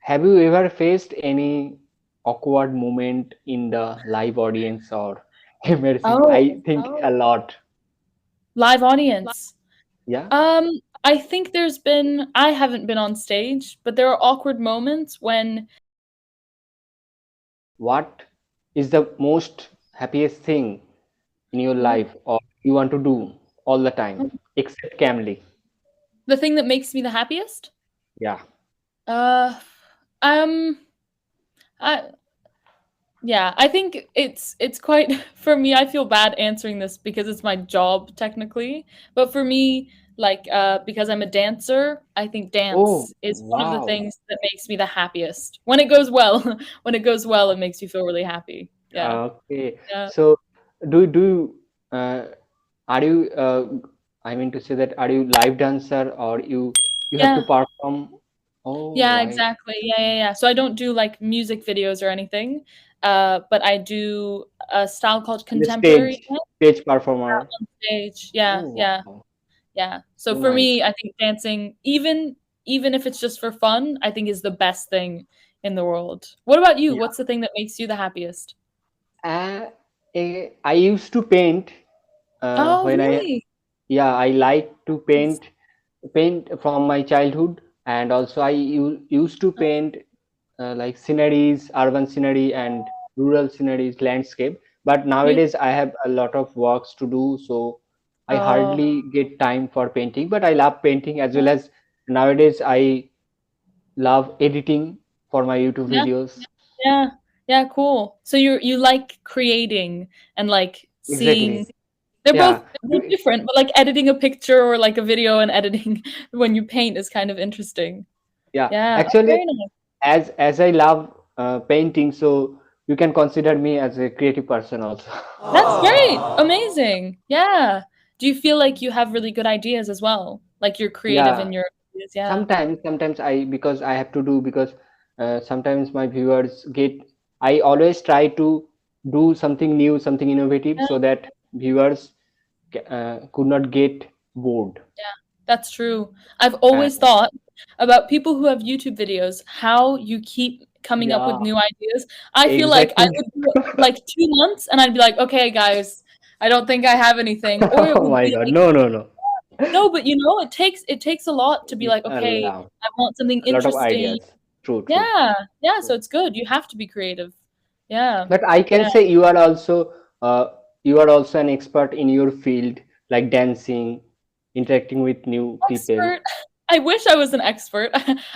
have you ever faced any awkward moment in the live audience or embarrassing? Oh, I think a lot. live audience. Yeah. I think I haven't been on stage, but there are awkward moments when What is the most happiest thing in your oh, life or you want to do all the time, except Camly? the thing that makes me the happiest? Yeah. Uh, um, I Yeah, I think it's quite for me, I feel bad answering this because it's my job technically, but for me, like, because I'm a dancer, I think Oh, dance is one of the wow. things that makes me the happiest. When it goes well, when it goes well, it makes you feel really happy. Yeah. Okay. Yeah. So, do you are you I mean to say that are you live dancer or you have to Yeah. perform? Oh, Yeah, right. exactly. Yeah. So I don't do like music videos or anything, but I do a style called And the contemporary dance stage performer. on stage. Yeah, Oh, yeah. wow. Yeah. So So for nice. me, I think dancing, even if it's just for fun, I think is the best thing in the world. What about you? Yeah. What's the thing that makes you the happiest? Uh, I used to paint Oh, when I really? yeah I like to Nice. paint from my childhood, and also used to paint like sceneries, urban scenery and rural sceneries, landscape. But nowadays Beautiful. I have a lot of works to do, so I Oh, hardly get time for painting. But I love painting as well as nowadays I love editing for my YouTube yeah, videos. yeah, yeah, cool. So you like creating and like seeing. Exactly. Yeah. They're different, but like editing a picture or like a video and editing when you paint is kind of interesting. Yeah. Yeah. Oh, Actually, very nice. as I love painting, so you can consider me as a creative person also. That's great. Amazing. Yeah. Do you feel like you have really good ideas as well? Like you're creative Yeah. in your ideas? Yeah. Sometimes I because I have to do because sometimes my viewers get. I always try to do something new, something innovative, Yeah, so that viewers could not get bored. that's true. I've always And thought about people who have YouTube videos, how you keep coming up with yeah, new ideas. I feel like I exactly. would do it for like 2 months and I'd be like, okay, guys, I don't think I have anything. Or it Oh would my be God, like, no, no, no. no, but it takes a lot to be like, okay, A I want something lot of interesting. ideas. True, true. Yeah. Yeah. So it's good. You have to be creative. Yeah. But I can Yeah. say uh, you are also an expert in your field, like dancing, interacting with new people. Expert. I wish I was an expert.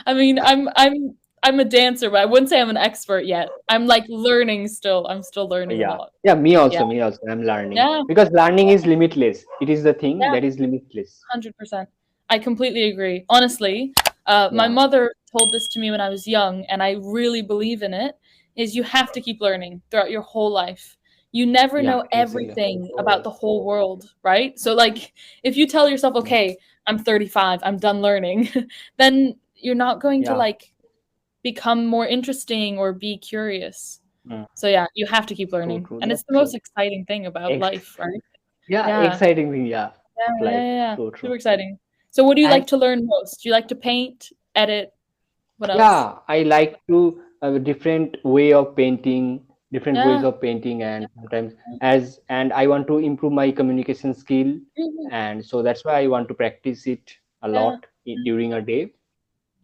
I mean, I'm a dancer, but I wouldn't say I'm an expert yet. I'm like learning still. I'm still learning a Yeah, lot. yeah, me Yeah. also, me also. I'm learning Yeah. because learning is limitless. It is the thing Yeah. that is limitless. 100%. I completely agree. Honestly, my Yeah, mother told this to me when I was young, and I really believe in it, is you have to keep learning throughout your whole life. You never yeah, know exactly. everything about the whole world, right? So like if you tell yourself, "Okay, I'm 35, I'm done learning," then you're not going to Yeah, like become more interesting or be curious. mm, So yeah, you have to keep true, learning. true. And it's That's the most true. exciting thing about Ex life, right? yeah, Yeah. exciting thing. Yeah, Yeah, of yeah, life. yeah, yeah. True, true. Super exciting. So what do you And like to learn most? Do you like to paint, edit? What else? yeah, I like to different way of painting, different ways Yeah. of painting, and sometimes and I want to improve my communication skill, Mhm. and so that's why I want to practice it a Yeah. lot during a day.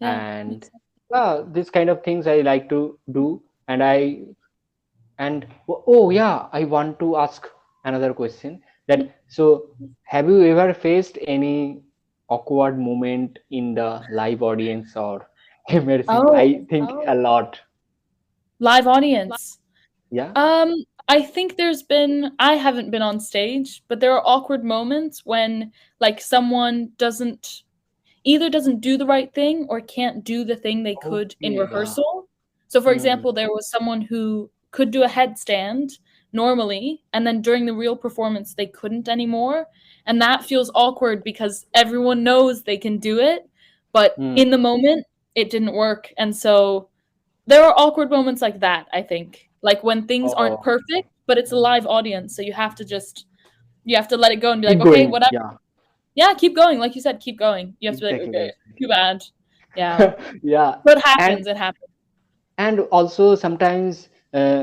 Yeah. And Makes sense. this kind of things I like to do, and oh yeah, I want to ask another question. That so, have you ever faced any awkward moment in the live audience or embarrassing? Oh, I think a lot. live audience. Yeah. I think I haven't been on stage, but there are awkward moments when like someone doesn't do the right thing or can't do the thing they could in Okay. Yeah. rehearsal. So, for Hmm. example, there was someone who could do a headstand normally, and then during the real performance, they couldn't anymore. And that feels awkward because everyone knows they can do it, but Hmm. in the moment, it didn't work. And so there are awkward moments like that, I think. Like when things aren't Oh, perfect, but it's a live audience, so you have to let it go and be like, keep okay, going. whatever. Yeah. Yeah, keep going. Like you said, keep going. You have to be like, Exactly. okay, Exactly. too bad. Yeah. Yeah. But it and happens. It happens. and also sometimes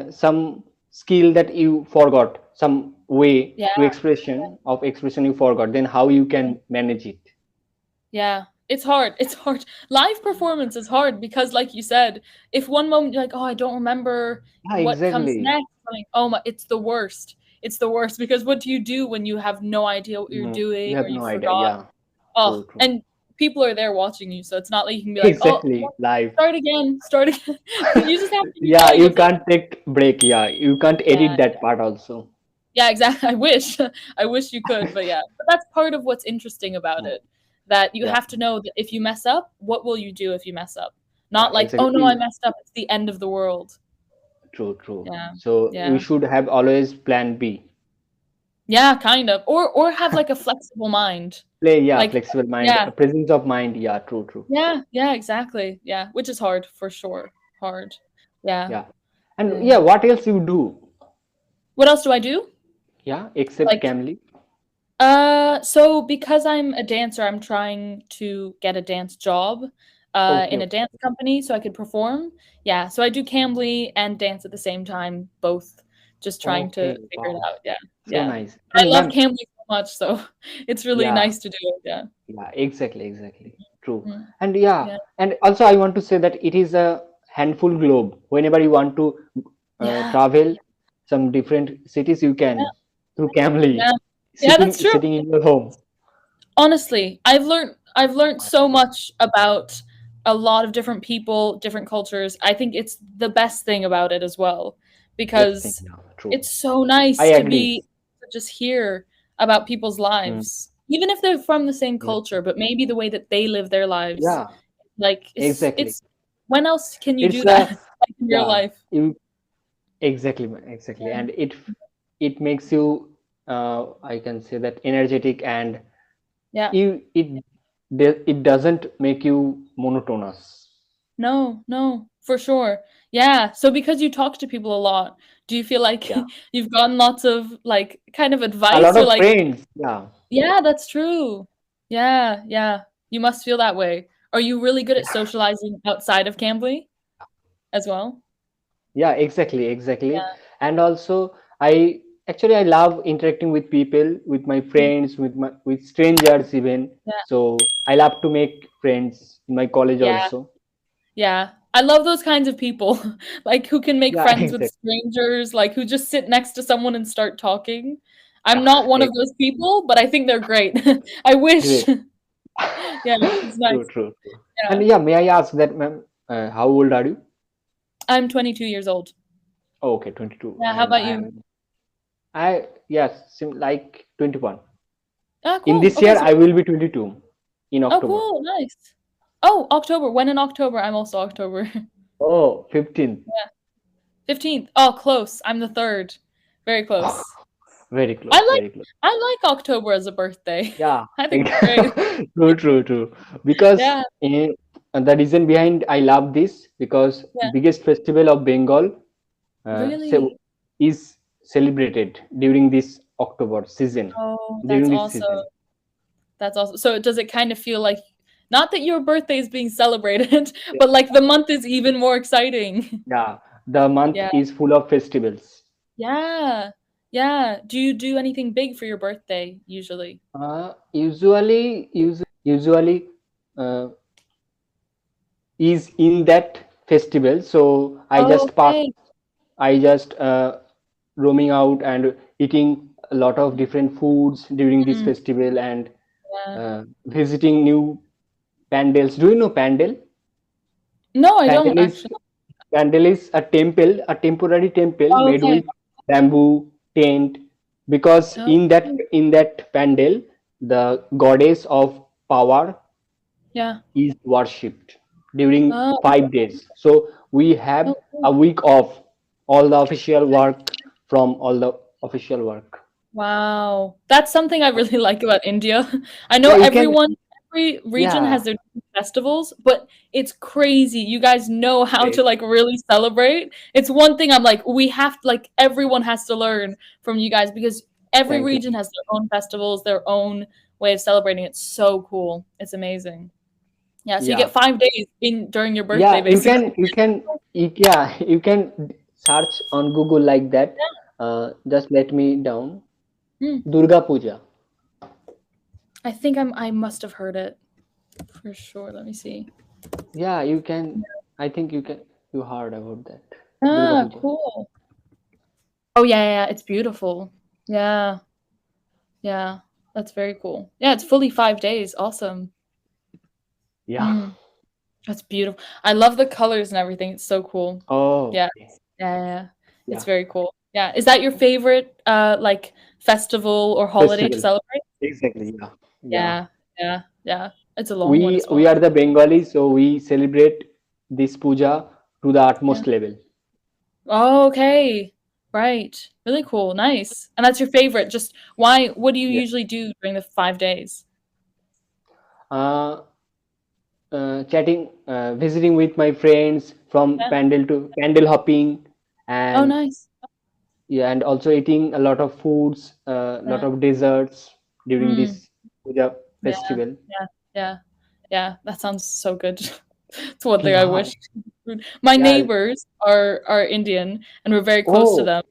some skill that you forgot, some way Yeah. to expression you forgot, then how you can manage it. Yeah, it's hard. It's hard. Live performance is hard because, like you said, if one moment you're like, "Oh, I don't remember Yeah, what comes exactly. next," like, "Oh my," it's the worst. It's the worst because what do you do when you have no idea what you're No, doing you or have you no idea. forgot? Yeah, Oh, true, true. and people are there watching you, so it's not like you can be like, "Oh, Exactly, live. start again, start again." You just have to keep Yeah, going. you It's like, can't take break. Yeah, you can't yeah, edit that part also. yeah, exactly. I wish, I wish you could, but yeah, but that's part of what's interesting about Mm, it. That you yeah, have to know that if you mess up, what will you do if you mess up? yeah, Not like, oh no, I exactly. messed up. It's the end of the world. True, true. Yeah, So we yeah, should have always plan B. yeah, kind of, or have like a flexible mind. Play, yeah, Like, flexible mind, yeah, a presence of mind. Yeah, true, true. yeah, yeah, exactly. Yeah, which is hard for sure. Hard. Yeah. Yeah. And Mm. yeah, what else you do? What else do I do? Yeah, except Like, Camly. so because I'm a dancer, I'm trying to get a dance job Okay, in a okay. dance company so I could perform. Yeah, so I do Cambly and dance at the same time, both just trying to Okay, figure it wow. out. Yeah, So yeah. nice. I And love ma'am, Cambly so much, so it's really yeah, nice to do it. Yeah. yeah, exactly, exactly. True. Mm. And yeah, Yeah. and also I want to say that it is a handful globe. Whenever you want to Yeah. travel some different cities, you Yeah. can through Yeah. Camly, Yeah, that's true. sitting in your home. Honestly, I've learned so much about a lot of different people, different cultures. I think it's the best thing about it as well Best thing, because yeah, true. it's so I nice to agree. be to just hear about people's Mm, lives. Even if they're from the same exactly. culture, but maybe the way that they live their lives. Yeah, Like exactly. it's when else can you It's do that a like in real yeah, life? you exactly, exactly, Yeah. and it makes you I can say that energetic, and Yeah. it doesn't make you monotonous. No, no, for sure. Yeah. So because you talk to people a lot, do you feel like Yeah, you've gotten lots of like kind of a advice lot or of like, friends. Yeah, yeah, that's true. Yeah, yeah. You must feel that way. Are you really good at socializing outside of Cambly as well? yeah, exactly, exactly, Yeah. and also I love interacting with people, with my Mm. friends, with strangers even. Yeah. So I love to make friends in my college Yeah. also. Yeah. I love those kinds of people, like who can make Yeah, friends with exactly. strangers, like who just sit next to someone and start talking. I'm not one of those people, but I think they're great. I wish. Great. Yeah, it's nice. True, true, true. Yeah. And yeah, may I ask that, ma'am, how old are you? I'm 22 years old. Oh, okay, 22. Yeah, how And about you? yes, like 21. Ah, In cool. this Okay, year, so I will be 22 in oh, October. cool, nice. Oh, October. When in October? I'm also October. Oh, 15th. 15th. Oh, close. I'm the 3rd. Very Oh, close. very I close, like very close. I like October as a birthday. Yeah, I think it's great. true, true, true. Because Yeah, the reason behind I love this, because yeah. biggest festival of Bengal so Really? is celebrated during this October season. Oh, During that's this awesome. season. That's awesome. So does it kind of feel like not that your birthday is being celebrated, but like the month is even more exciting? Yeah, the month Yeah. is full of festivals. Yeah. Yeah. Do you do anything big for your birthday usually? Usually, uh, is in that festival. So Oh, okay. I just roaming out and eating a lot of different foods during this Mm, festival, and yeah. visiting new pandals. Do you know pandal? No, I don't Pandal is actually. a temple, a temporary temple Oh, made okay. with bamboo tent, because Oh, in that pandal, the goddess of power yeah. is worshipped during Oh, 5 days. So we have oh, cool. a week off all the official work from all the official work. Wow. That's something I really like about India. I know Yeah, you can. every region Yeah, has their different festivals, but it's crazy. You guys know how great. to like really celebrate. It's one thing I'm like, we have to like everyone has to learn from you guys because every Thank you. region has their own festivals, their own way of celebrating. It's so cool. It's amazing. Yeah, so you Yeah. get 5 days in during your birthday, Yeah, basically. you can search on Google like that. Just let me down. Hmm. Durga Puja. I think I must have heard it for sure. Let me see. Yeah, you can. I think you heard about that. Durga Ah, Puja. cool. Oh yeah, yeah, it's beautiful. Yeah, yeah, that's very cool. Yeah, it's fully 5 days. Awesome. Yeah. Mm, that's beautiful. I love the colors and everything. It's so cool. Oh, Yeah, okay. yeah, yeah, yeah. It's Yeah. very cool. Yeah, is that your favorite like festival or holiday to Festival. celebrate? Exactly. Yeah. Yeah. Yeah, yeah, yeah. It's a long one We as we well. are the Bengalis, so we celebrate this puja to the Yeah. utmost level. Oh, okay. Right. Really cool. Nice. And that's your favorite. Just why? What do you Yeah. usually do during the 5 days? Uh, Chatting, visiting with my friends from Yeah. pandal to pandal hopping, Oh, and nice. yeah, and also eating a lot of foods, a lot Yeah. of desserts during Mm. this puja Yeah. festival. Yeah. Yeah. Yeah. That sounds so good. It's one thing I Yeah. wish. My Yeah. neighbors are Indian, and we're very close to Oh, them.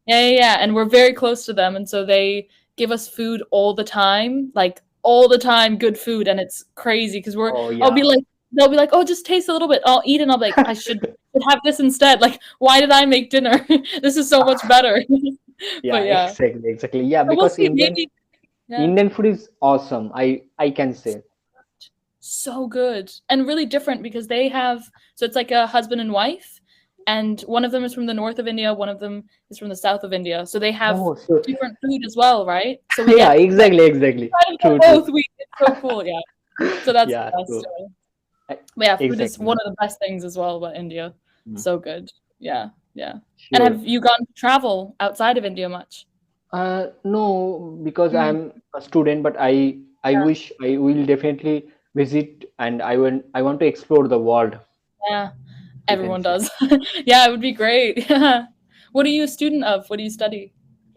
Yeah, yeah, yeah. And we're very close to them, and so they give us food all the time, like all the time, good food, and it's crazy because oh I'll be yeah. like, they'll be like, oh, just taste a little bit. I'll eat, and I'll be like, should have this instead. Like, why did I make dinner? This is so much better. Yeah, But yeah, exactly, exactly. Yeah, but we'll because see. Maybe, yeah. Indian food is awesome. I can say. So good and really different because they have so it's like a husband and wife, and one of them is from the north of India, one of them is from the south of India. So they have Oh, so different food as well, right? So we yeah, get like exactly, exactly. kind of True, true. both. We It's so cool, yeah. So that's Yeah, the best. true. I- But yeah, food is Exactly. one of the best things as well about India. Mm. So good. Yeah, yeah. And Sure. have you gone to travel outside of India much? No, because Mm, I'm a student, but I yeah, wish I will definitely visit, and I want to explore the world, yeah. you can Everyone say. does. Yeah, it would be great. Yeah. What are you a student of? What do you study?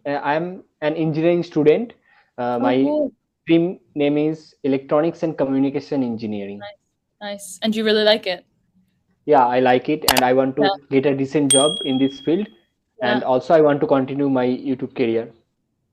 I'm an engineering student. Oh, My cool. stream name is Electronics and Communication Engineering. Nice, nice. And do you really like it? Yeah, I like it, and I want Yeah, to get a decent job in this field, and yeah, also I want to continue my YouTube career.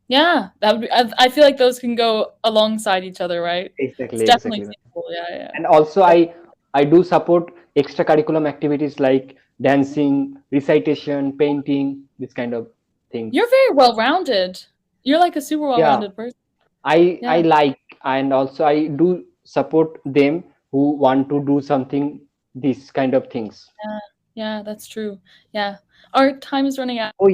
yeah. That would be. I feel like those can go alongside each other, right? It's Exactly, definitely exactly. feasible. Yeah, yeah. And also Def- I do support extracurriculum activities like dancing, recitation, painting, this kind of things. You're very well rounded. You're like a super well Yeah, rounded person. I Yeah, like, and also I do support them who want to do something, this kind of things. yeah, yeah. That's true. Yeah. Our time is running out. Oh